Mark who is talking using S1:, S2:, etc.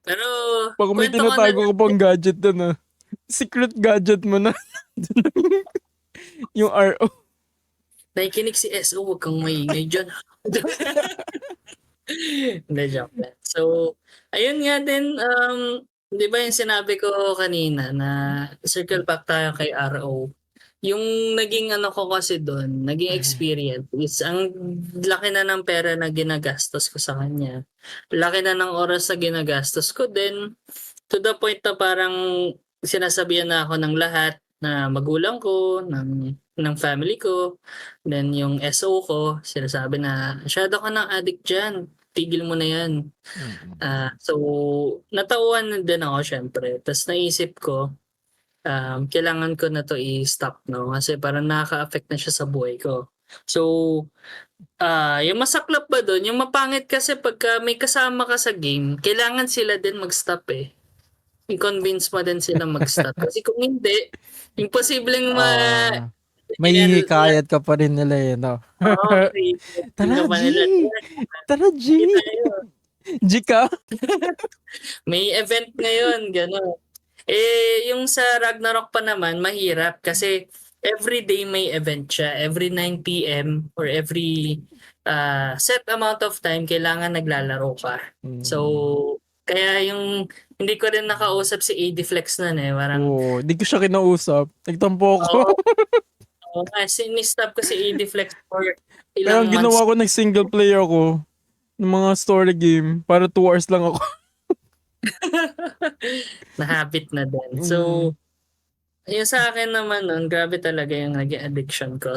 S1: Pero,
S2: Baka may
S1: kwento ko na
S2: tinatago
S1: lang.
S2: ka pang gadget doon ah. Secret gadget mo na. Yung RO.
S1: Nakikinig si SO, huwag kang maingay dyan. Hindi, joke lang. So, ayun nga din, di ba yung sinabi ko kanina na circle back tayo kay RO. Yung naging ano ko kasi doon, naging experience is ang laki na ng pera na ginagastos ko sa kanya. Laki na ng oras na ginagastos ko din to the point na parang sinasabihan na ako ng lahat na magulang ko, ng family ko, then yung SO ko, sinasabi na, masyado ka ng addict dyan, tigil mo na yan. So, natauhan na din ako syempre. Tapos naisip ko, kailangan ko na to i-stop, no? Kasi parang nakaka-affect na siya sa buhay ko. So, yung masaklap ba doon, yung mapangit kasi pagka may kasama ka sa game, kailangan sila din mag-stop eh. I-convince mo din sila mag-stop. Kasi kung hindi, imposibleng
S2: Ah,
S1: ma
S2: mahihikayat ka pa rin nila eh, no?
S1: oo, kasi hindi
S2: Tara,
S1: ka pa
S2: G!
S1: nila,
S2: Tara, G!
S1: "Sige tayo."
S2: G ka?
S1: May event ngayon, gano'n. Eh, yung sa Ragnarok pa naman mahirap kasi everyday may event siya. Every 9 PM or every, set amount of time kailangan naglalaro ka. So, kaya yung hindi ko rin nakausap si AD Flex nun, eh, parang
S2: Oo, di ko siya kinausap. Nagtampo ako.
S1: oo, oo nga, sinistop ko si AD Flex for
S2: Pero
S1: ilang
S2: ang
S1: months.
S2: ginawa ko, nag-single player ako ng mga story game para 2 hours lang ako.
S1: Na-habit na din. So,
S2: Mm.
S1: yung sa akin naman nun, grabe talaga yung naging addiction ko.